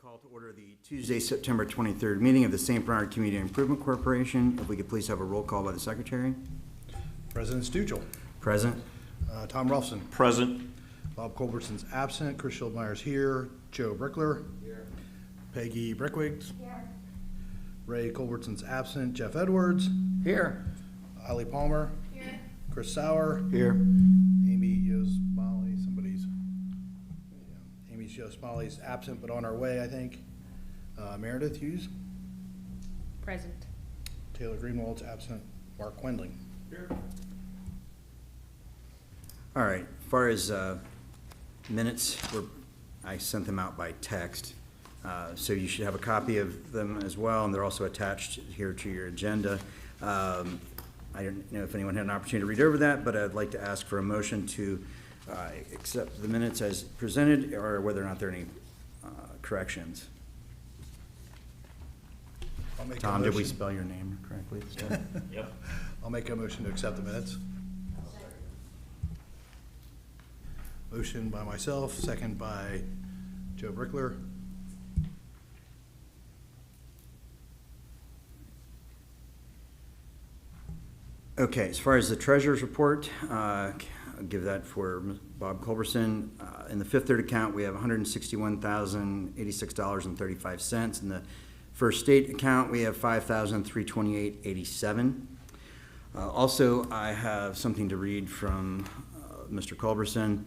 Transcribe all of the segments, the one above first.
Call to order the Tuesday, September 23rd meeting of the St. Bernard Community Improvement Corporation. If we could please have a roll call by the Secretary. President Stuchel. Present. Tom Rolfson. Present. Bob Culbertson's absent. Chris Schildmeyer's here. Joe Brickler. Here. Peggy Brickwiggs. Here. Ray Culbertson's absent. Jeff Edwards. Here. Eileen Palmer. Here. Chris Sauer. Here. Amy Yosmali. Amy Yosmali's absent but on our way, I think. Meredith Hughes. Present. Taylor Greenwald's absent. Mark Quendling. Here. All right. As far as minutes, I sent them out by text. So you should have a copy of them as well, and they're also attached here to your agenda. I don't know if anyone had an opportunity to read over that, but I'd like to ask for a motion to accept the minutes as presented, or whether or not there are any corrections. Tom, did we spell your name correctly? Yep. I'll make a motion to accept the minutes. Motion by myself, second by Joe Brickler. Okay, as far as the treasurer's report, I'll give that for Bob Culberson. In the Fifth Third account, we have $161,086.35. In the First State account, we have $5,328.87. Also, I have something to read from Mr. Culberson.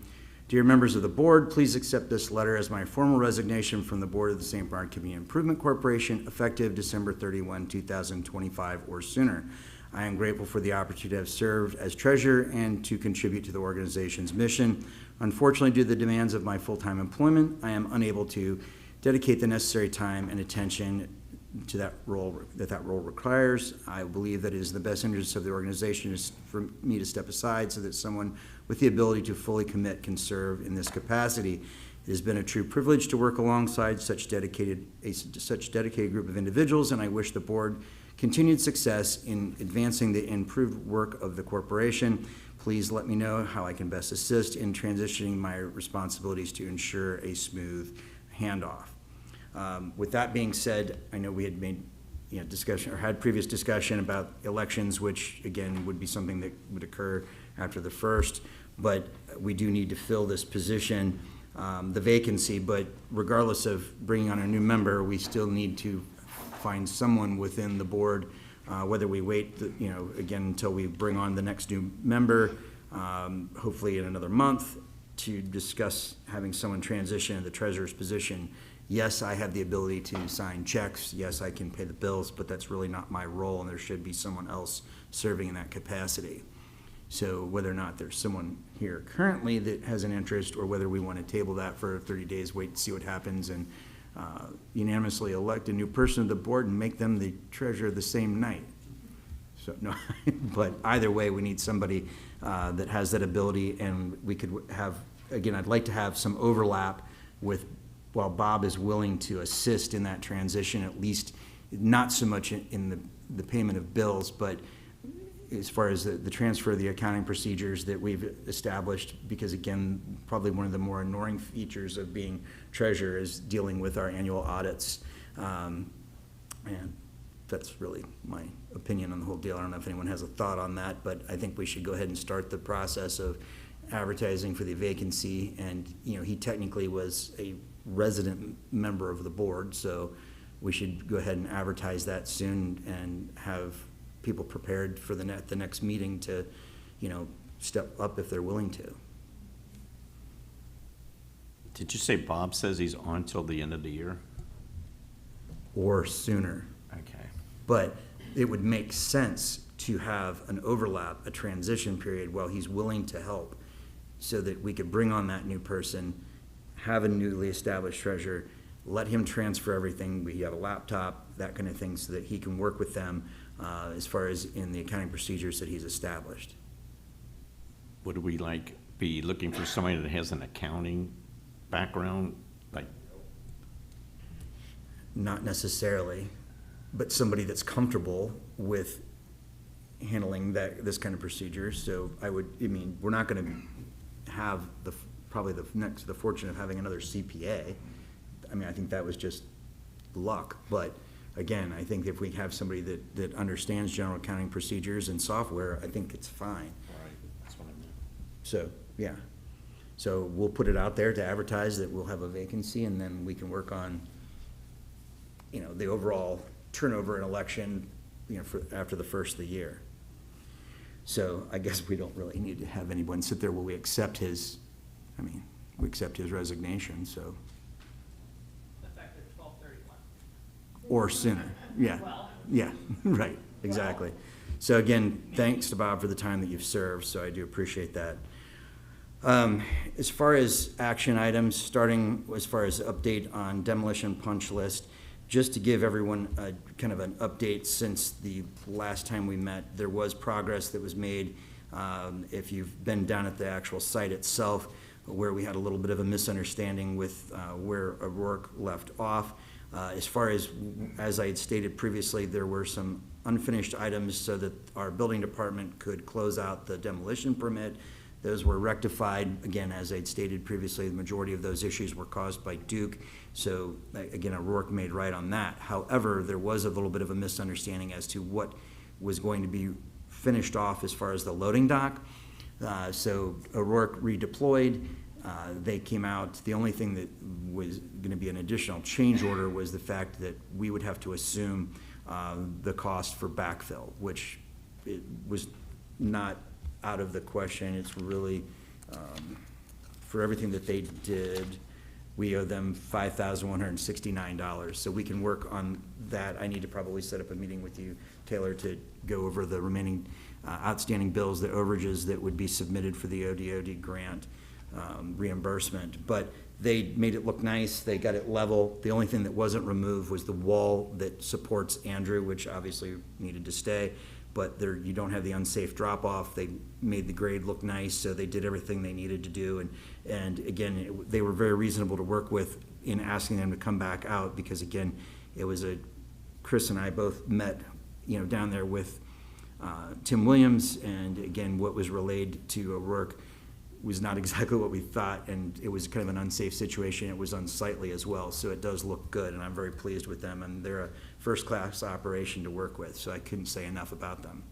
Dear members of the board, please accept this letter as my formal resignation from the board of the St. Bernard Community Improvement Corporation, effective December 31, 2025 or sooner. I am grateful for the opportunity to have served as treasurer and to contribute to the organization's mission. Unfortunately, due to the demands of my full-time employment, I am unable to dedicate the necessary time and attention to that role requires. I believe that it is in the best interest of the organization is for me to step aside so that someone with the ability to fully commit can serve in this capacity. It has been a true privilege to work alongside such dedicated group of individuals, and I wish the board continued success in advancing the improved work of the corporation. Please let me know how I can best assist in transitioning my responsibilities to ensure a smooth handoff. With that being said, I know we had made discussion or had previous discussion about elections, which again would be something that would occur after the first, but we do need to fill this position, the vacancy. But regardless of bringing on a new member, we still need to find someone within the board, whether we wait, again, until we bring on the next new member, hopefully in another month, to discuss having someone transition in the treasurer's position. Yes, I have the ability to sign checks. Yes, I can pay the bills, but that's really not my role, and there should be someone else serving in that capacity. So whether or not there's someone here currently that has an interest, or whether we want to table that for 30 days, wait and see what happens, and unanimously elect a new person to the board and make them the treasurer the same night. So no, but either way, we need somebody that has that ability, and we could have, again, I'd like to have some overlap with, while Bob is willing to assist in that transition, at least not so much in the payment of bills, but as far as the transfer of the accounting procedures that we've established, because again, probably one of the more annoying features of being treasurer is dealing with our annual audits. And that's really my opinion on the whole deal. I don't know if anyone has a thought on that, but I think we should go ahead and start the process of advertising for the vacancy. And he technically was a resident member of the board, so we should go ahead and advertise that soon and have people prepared for the next meeting to, step up if they're willing to. Did you say Bob says he's on till the end of the year? Or sooner. Okay. But it would make sense to have an overlap, a transition period while he's willing to help, so that we could bring on that new person, have a newly established treasurer, let him transfer everything. We have a laptop, that kind of thing, so that he can work with them as far as in the accounting procedures that he's established. Would we be looking for somebody that has an accounting background? Not necessarily, but somebody that's comfortable with handling this kind of procedure. So we're not going to have the fortune of having another CPA. I mean, I think that was just luck, but again, I think if we have somebody that understands general accounting procedures and software, I think it's fine. Right, that's what I meant. So, yeah. So we'll put it out there to advertise that we'll have a vacancy, and then we can work on, you know, the overall turnover in election, you know, for, after the first of the year. So I guess we don't really need to have anyone sit there while we accept his, I mean, we accept his resignation, so. Effective 12/31. Or sooner, yeah, Well. yeah, right, exactly. So again, thanks to Bob for the time that you've served, so I do appreciate that. As far as action items, starting as far as update on demolition punch list, just to give everyone a kind of an update since the last time we met, there was progress that was made. If you've been down at the actual site itself, where we had a little bit of a misunderstanding with where O'Rourke left off. As far as I had stated previously, there were some unfinished items so that our building department could close out the demolition permit. Those were rectified. Again, as I'd stated previously, the majority of those issues were caused by Duke. So again, O'Rourke made right on that. However, there was a little bit of a misunderstanding as to what was going to be finished off as far as the loading dock. So O'Rourke redeployed. They came out. The only thing that was going to be an additional change order was the fact that we would have to assume the cost for backfill, which it was not out of the question. It's really, for everything that they did, we owe them $5,169. So we can work on that. I need to probably set up a meeting with you, Taylor, to go over the remaining outstanding bills, the overages that would be submitted for the ODOD grant reimbursement. But they made it look nice. They got it level. The only thing that wasn't removed was the wall that supports Andrew, which obviously needed to stay. But there, you don't have the unsafe drop-off. They made the grade look nice, so they did everything they needed to do. And again, they were very reasonable to work with in asking them to come back out, because again, it was Chris and I both met, you know, down there with Tim Williams, and again, what was relayed to O'Rourke was not exactly what we thought, and it was kind of an unsafe situation. It was unsightly as well, so it does look good, and I'm very pleased with them, and they're a first-class operation to work with, so I couldn't say enough about them.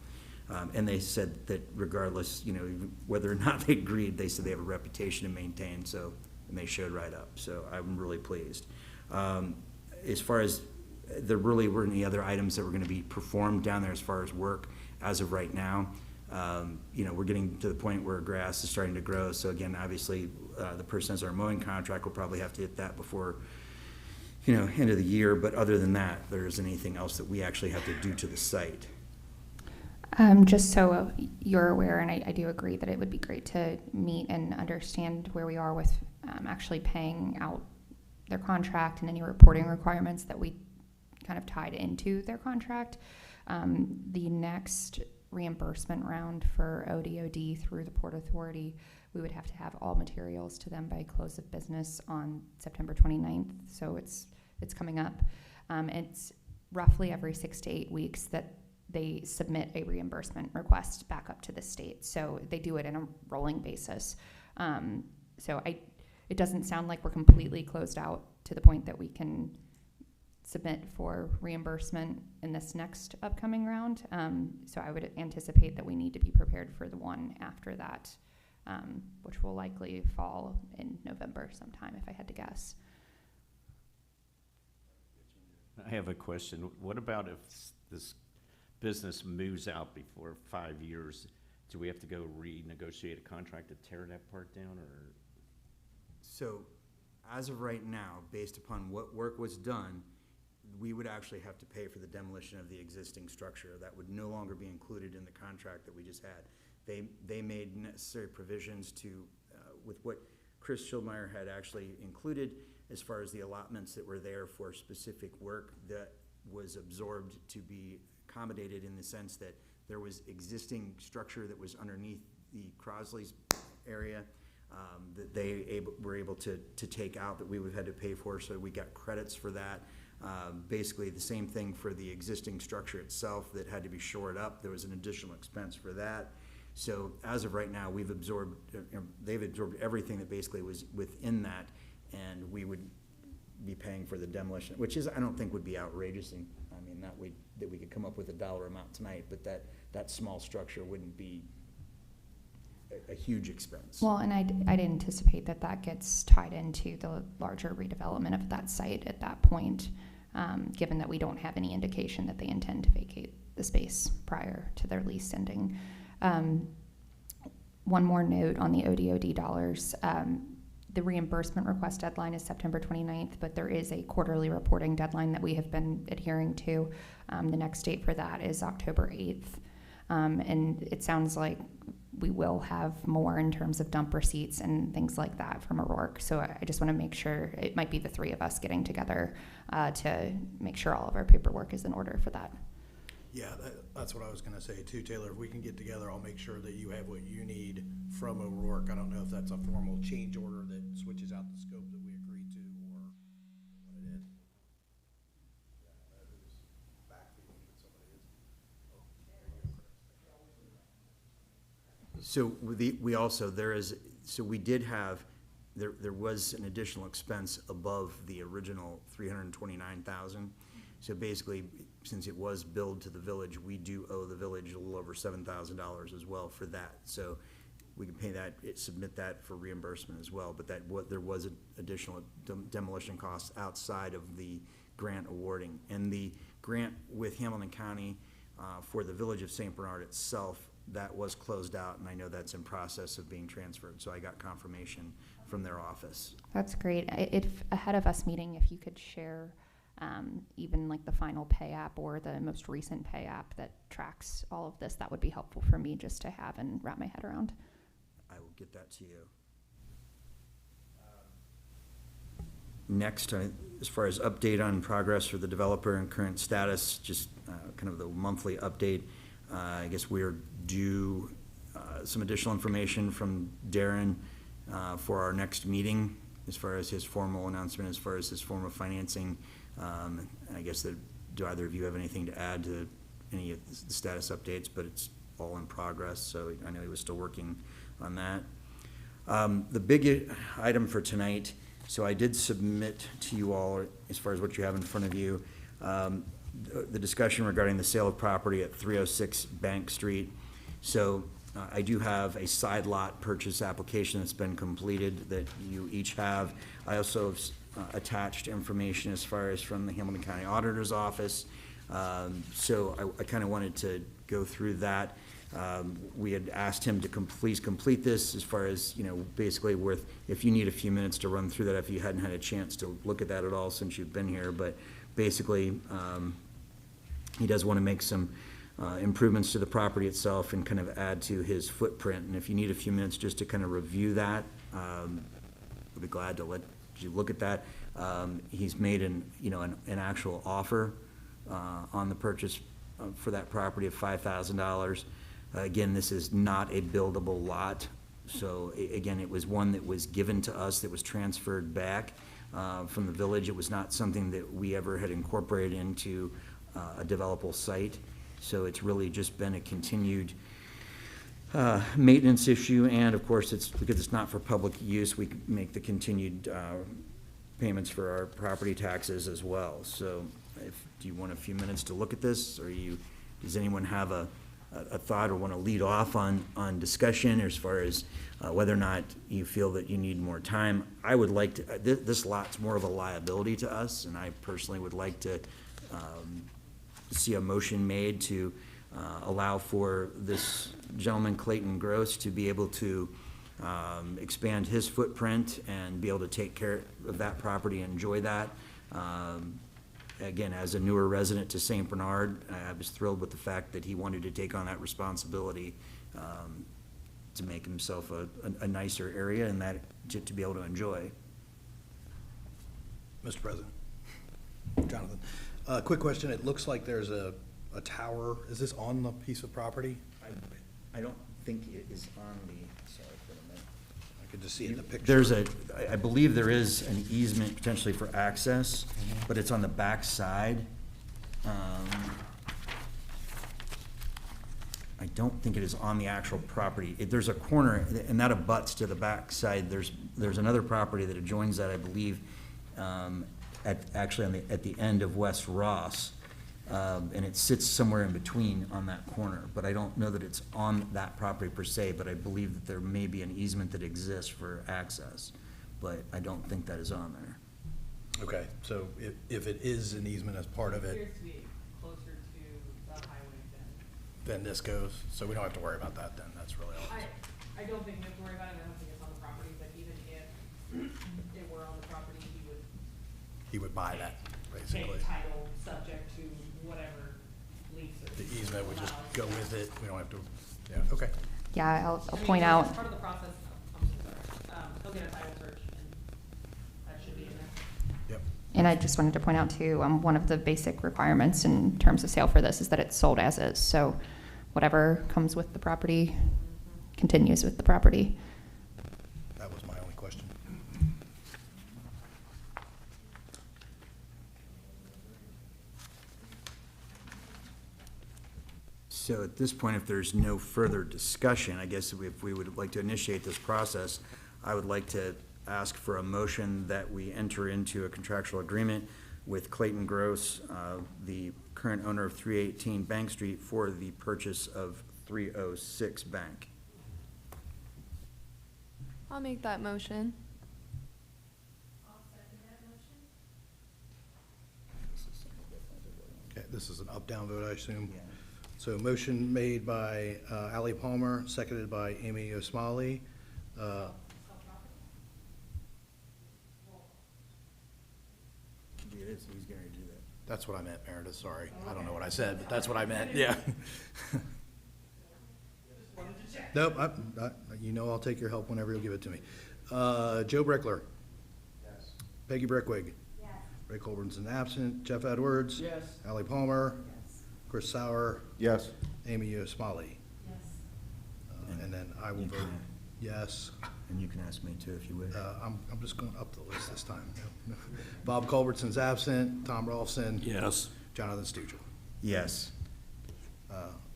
And they said that regardless, you know, whether or not they agreed, they said they have a reputation to maintain, so, and they showed right up, so I'm really pleased. As far as, there really weren't any other items that were gonna be performed down there as far as work as of right now. You know, we're getting to the point where grass is starting to grow, so again, obviously, the person has our mowing contract will probably have to hit that before, you know, end of the year, but other than that, there isn't anything else that we actually have to do to the site. Just so you're aware, and I do agree that it would be great to meet and understand where we are with actually paying out their contract and any reporting requirements that we kind of tied into their contract. The next reimbursement round for ODOD through the Port Authority, we would have to have all materials to them by close of business on September 29th, so it's coming up. It's roughly every 6 to 8 weeks that they submit a reimbursement request back up to the state, so they do it in a rolling basis. It doesn't sound like we're completely closed out to the point that we can submit for reimbursement in this next upcoming round. So I would anticipate that we need to be prepared for the one after that, which will likely fall in November sometime, if I had to guess. I have a question. What about if this business moves out before 5 years? Do we have to go renegotiate a contract to tear that part down, or? So, as of right now, based upon what work was done, we would actually have to pay for the demolition of the existing structure. That would no longer be included in the contract that we just had. They made necessary provisions to, with what Chris Schildmeyer had actually included, as far as the allotments that were there for specific work that was absorbed to be accommodated, in the sense that there was existing structure that was underneath the Crosley's area that they were able to take out, that we would have had to pay for, so we got credits for that. Basically the same thing for the existing structure itself that had to be shored up. There was an additional expense for that. So as of right now, we've absorbed, they've absorbed everything that basically was within that, and we would be paying for the demolition, which is, I don't think would be outrageous. And I mean, that we could come up with a dollar amount tonight, but that small structure wouldn't be a huge expense. Well, and I'd anticipate that gets tied into the larger redevelopment of that site at that point, given that we don't have any indication that they intend to vacate the space prior to their lease ending. One more note on the ODOD dollars. The reimbursement request deadline is September 29th, but there is a quarterly reporting deadline that we have been adhering to. The next date for that is October 8th. And it sounds like we will have more in terms of dump receipts and things like that from O'Rourke. So I just want to make sure, it might be the three of us getting together to make sure all of our paperwork is in order for that. Yeah, that's what I was gonna say too, Taylor. If we can get together, I'll make sure that you have what you need from O'Rourke. I don't know if that's a formal change order that switches out the scope that we agreed to or what it is. So there was an additional expense above the original 329,000. So basically, since it was billed to the village, we do owe the village a little over $7,000 as well for that. So we can pay that, submit that for reimbursement as well, but there was an additional demolition costs outside of the grant awarding. And the grant with Hamilton County for the village of St. Bernard itself, that was closed out, and I know that's in process of being transferred, so I got confirmation from their office. That's great. If ahead of us meeting, if you could share even like the final pay app or the most recent pay app that tracks all of this, that would be helpful for me just to have and wrap my head around. I will get that to you. Next, as far as update on progress for the developer and current status, just kind of the monthly update. I guess we're due some additional information from Darren for our next meeting as far as his formal announcement, as far as his form of financing. I guess do either of you have anything to add to any of the status updates? But it's all in progress, so I know he was still working on that. The big item for tonight, so I did submit to you all, as far as what you have in front of you, the discussion regarding the sale of property at 306 Bank Street. So I do have a side lot purchase application that's been completed that you each have. I also have attached information as far as from the Hamilton County Auditor's Office. So I kind of wanted to go through that. We had asked him to please complete this as far as, basically if you need a few minutes to run through that, if you hadn't had a chance to look at that at all since you've been here. But basically, he does want to make some improvements to the property itself and kind of add to his footprint. And if you need a few minutes just to kind of review that, I'd be glad to let you look at that. He's made an actual offer on the purchase for that property of $5,000. Again, this is not a buildable lot. So again, it was one that was given to us, that was transferred back from the village. It was not something that we ever had incorporated into a developable site. So it's really just been a continued maintenance issue, and of course, it's because it's not for public use, we make the continued payments for our property taxes as well. So do you want a few minutes to look at this, or does anyone have a thought or want to lead off on discussion as far as whether or not you feel that you need more time? I would like to, this lot's more of a liability to us, and I personally would like to see a motion made to allow for this gentleman, Clayton Gross, to be able to expand his footprint and be able to take care of that property and enjoy that. Again, as a newer resident to St. Bernard, I was thrilled with the fact that he wanted to take on that responsibility to make himself a nicer area and that to be able to enjoy. Mr. President. Jonathan. Quick question. It looks like there's a tower. Is this on the piece of property? I don't think it is on the, sorry for a minute. I could just see it in the picture. I believe there is an easement potentially for access, but it's on the back side. I don't think it is on the actual property. There's a corner, and that abuts to the back side. There's another property that adjoins that, I believe. at the end of West Ross. And it sits somewhere in between on that corner, but I don't know that it's on that property per se, but I believe that there may be an easement that exists for access, but I don't think that is on there. Okay, so if it is an easement as part of it, Appears to be closer to the highway than, then this goes, so we don't have to worry about that then, that's really all. I don't think we have to worry about it, I don't think it's on the property, but even if it were on the property, He would buy that, take basically. title subject to whatever lease or. The easement would just allows. go with it, we don't have to, yeah, okay. Yeah, I'll I mean, point as out, part of the process, I'm so sorry, he'll get a title search and that should be in there. Yep, and I just wanted to point out too, one of the basic requirements in terms of sale for this is that it's sold as is. So whatever comes with the property continues with the property. that was my only question. So at this point, if there's no further discussion, I guess if we would like to initiate this process, I would like to ask for a motion that we enter into a contractual agreement with Clayton Gross, the current owner of 318 Bank Street, for the purchase of 306 Bank. I'll make that motion. Okay, this is an up-down vote, I assume? So motion made by Ally Palmer, seconded by Amy Osmali. It is, he's gonna do that. That's what I meant, Meredith, sorry. I don't know what I said, but that's what I meant, yeah. Nope, you know I'll take your help whenever you'll give it to me. Joe Brickler. Yes. Peggy Brickwig. Yes. Ray Colburnson absent. Jeff Edwards. Yes. Ally Palmer. Yes. Chris Sauer. Yes. Amy Osmali. Yes. And then I will vote yes. And you can ask me too if you wish. I'm just going up the list this time. Bob Culbertson's absent. Tom Rolfson. Yes. Jonathan Stugel. Yes,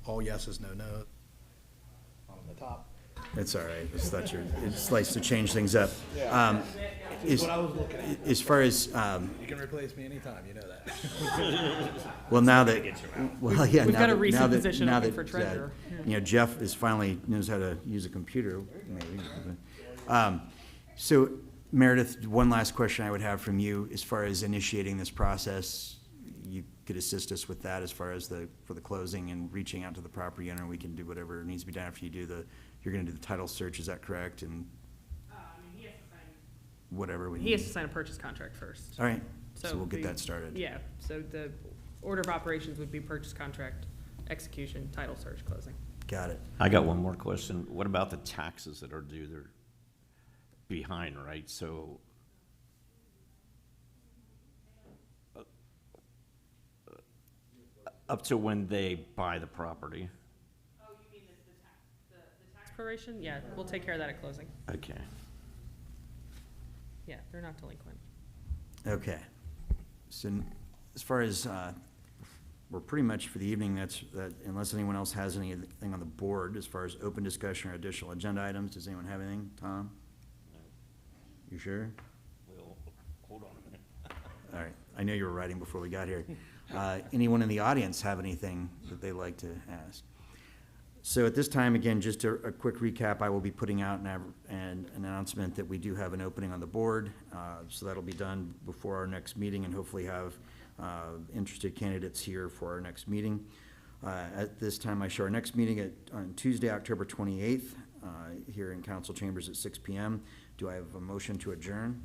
All yeses, no no. On the top. it's all right. Just thought you, it's nice to change things up. Is what I was looking at. As far as, You can replace me anytime, you know that. well, now that, well, yeah. We've now got a that- recent now that- position now open that, for treasurer. You know, Jeff is finally knows how to use a computer, maybe. So Meredith, one last question I would have from you, as far as initiating this process, you could assist us with that as far as for the closing and reaching out to the property owner. We can do whatever needs to be done after you do you're gonna do the title search, is that correct? And I mean, he has to sign. whatever we need. He has to sign a purchase contract first. All right, so we'll get the- that started. Yeah, so the order of operations would be purchase contract, execution, title search, closing. Got it. I got one more question. What about the taxes that are due? They're behind, right? So up to when they buy the property. Oh, you mean the tax proration? Yeah, we'll take care of that at closing. Okay. Yeah, they're not delinquent. Okay. So as far as, we're pretty much for the evening, that unless anyone else has anything on the board, as far as open discussion or additional agenda items, does anyone have anything? Tom? You sure? Well, hold on a minute. All right. I know you were writing before we got here. Anyone in the audience have anything that they'd like to ask? So at this time, again, just a quick recap, I will be putting out an announcement that we do have an opening on the board. So that'll be done before our next meeting, and hopefully have interested candidates here for our next meeting. At this time, I show our next meeting on Tuesday, October 28th, here in council chambers at 6 p.m. Do I have a motion to adjourn?